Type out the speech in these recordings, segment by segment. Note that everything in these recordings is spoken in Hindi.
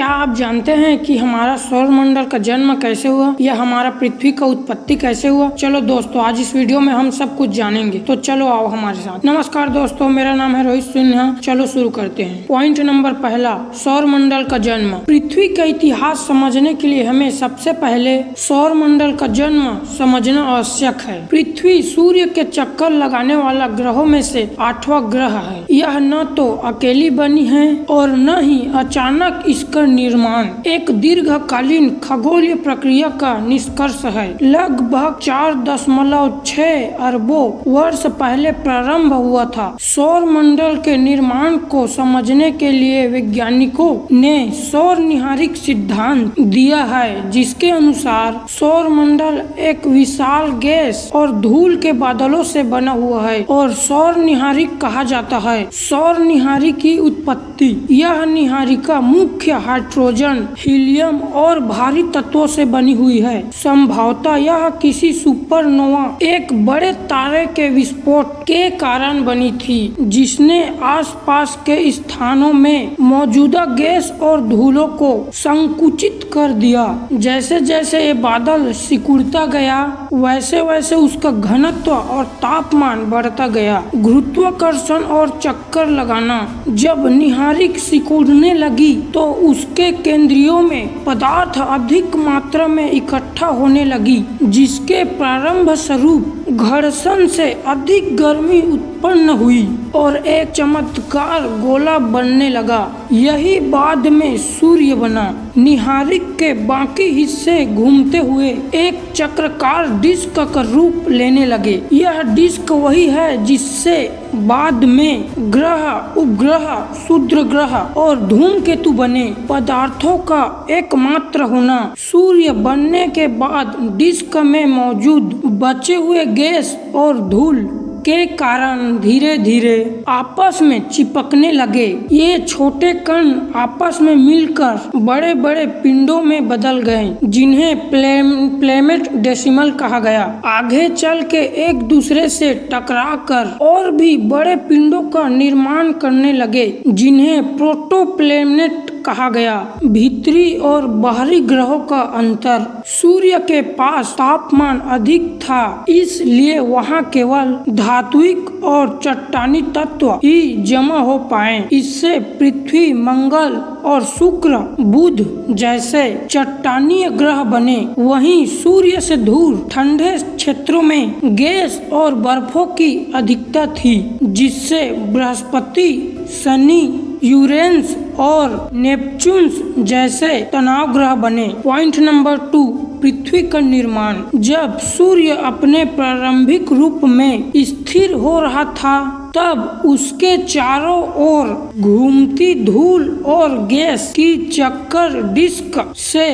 क्या आप जानते हैं कि हमारा सौरमंडल का जन्म कैसे हुआ या हमारा पृथ्वी का उत्पत्ति कैसे हुआ? चलो दोस्तों, आज इस वीडियो में हम सब कुछ जानेंगे, तो चलो आओ हमारे साथ। नमस्कार दोस्तों, मेरा नाम है रोहित सिन्हा। चलो शुरू करते हैं। पॉइंट नंबर पहला, सौरमंडल का जन्म। पृथ्वी का इतिहास समझने के लिए हमें सबसे पहले सौरमंडल का जन्म समझना आवश्यक है। पृथ्वी सूर्य के चक्कर लगाने वाला ग्रहों में से 8वां ग्रह है। यह न तो अकेली बनी है और न ही अचानक इसका निर्माण एक दीर्घकालीन खगोलीय प्रक्रिया का निष्कर्ष है। लगभग 4.6 अरबों वर्ष पहले प्रारंभ हुआ था। सौर मंडल के निर्माण को समझने के लिए वैज्ञानिकों ने सौर निहारिक सिद्धांत दिया है, जिसके अनुसार सौर मंडल एक विशाल गैस और धूल के बादलों से बना हुआ है और सौर निहारिक कहा जाता है। सौर निहारिक की उत्पत्ति। यह निहारिका मुख्य हाइड्रोजन, हीलियम और भारी तत्वों से बनी हुई है। संभवतः यह किसी सुपरनोवा, एक बड़े तारे के विस्फोट के कारण बनी थी, जिसने आसपास के स्थानों में मौजूदा गैस और धूलों को संकुचित कर दिया। जैसे जैसे ये बादल सिकुड़ता गया, वैसे वैसे उसका घनत्व और तापमान बढ़ता गया। गुरुत्वाकर्षण और चक्कर लगाना। जब निहारिक सिकुड़ने लगी तो उसके केंद्रियों में पदार्थ अधिक मात्रा में इकट्ठा होने लगी, जिसके प्रारंभ स्वरूप घर्षण से अधिक गर्मी उत्पन्न हुई और एक चमत्कार गोला बनने लगा। यही बाद में सूर्य बना। निहारिक के बाकी हिस्से घूमते हुए एक चक्राकार डिस्क का रूप लेने लगे। यह डिस्क वही है जिससे बाद में ग्रह, उपग्रह, क्षुद्र ग्रह और धूमकेतु बने। पदार्थों का एकमात्र होना। सूर्य बनने के बाद डिस्क में मौजूद बचे हुए गैस और धूल के कारण धीरे धीरे आपस में चिपकने लगे। ये छोटे कण आपस में मिलकर बड़े बड़े पिंडों में बदल गए, जिन्हें प्लेनेट डेसिमल कहा गया। आगे चल के एक दूसरे से टकराकर और भी बड़े पिंडों का निर्माण करने लगे, जिन्हें प्रोटोप्लेनेट कहा गया। भीतरी और बाहरी ग्रहों का अंतर। सूर्य के पास तापमान अधिक था, इसलिए वहाँ केवल धात्विक और चट्टानी तत्व ही जमा हो पाए। इससे पृथ्वी, मंगल और शुक्र, बुध जैसे चट्टानीय ग्रह बने। वहीं सूर्य से दूर ठंडे क्षेत्रों में गैस और बर्फों की अधिकता थी, जिससे बृहस्पति, शनि, यूरेनस और नेपच्यून जैसे तनाव ग्रह बने। पॉइंट नंबर 2, पृथ्वी का निर्माण। जब सूर्य अपने प्रारंभिक रूप में स्थिर हो रहा था, तब उसके चारों ओर घूमती धूल और गैस की चक्कर डिस्क से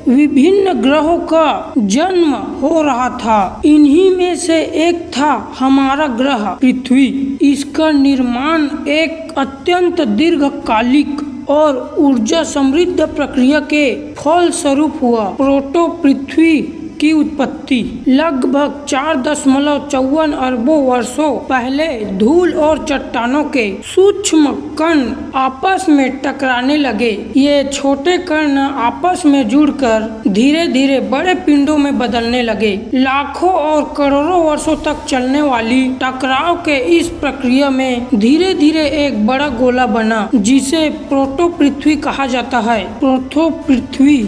विभिन्न ग्रहों का जन्म हो रहा था। इन्हीं में से एक था हमारा ग्रह पृथ्वी। इसका निर्माण एक अत्यंत दीर्घकालिक और ऊर्जा समृद्ध प्रक्रिया के फलस्वरूप हुआ। प्रोटो पृथ्वी की उत्पत्ति। लगभग 4.54 अरबों वर्षों पहले धूल और चट्टानों के सूक्ष्म कण आपस में टकराने लगे। ये छोटे कण आपस में जुड़कर धीरे धीरे बड़े पिंडों में बदलने लगे। लाखों और करोड़ों वर्षों तक चलने वाली टकराव के इस प्रक्रिया में धीरे धीरे एक बड़ा गोला बना, जिसे प्रोटो पृथ्वी कहा जाता है। प्रोटो पृथ्वी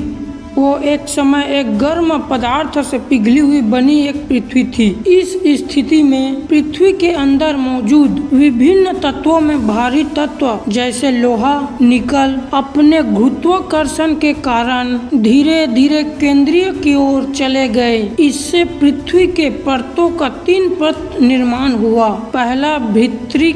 वो एक समय एक गर्म पदार्थ से पिघली हुई बनी एक पृथ्वी थी। इस स्थिति में पृथ्वी के अंदर मौजूद विभिन्न तत्वों में भारी तत्व जैसे लोहा, निकल अपने गुरुत्वाकर्षण के कारण धीरे धीरे केंद्रीय की ओर चले गए। इससे पृथ्वी के परतों का 3 परत निर्माण हुआ। पहला भीतरी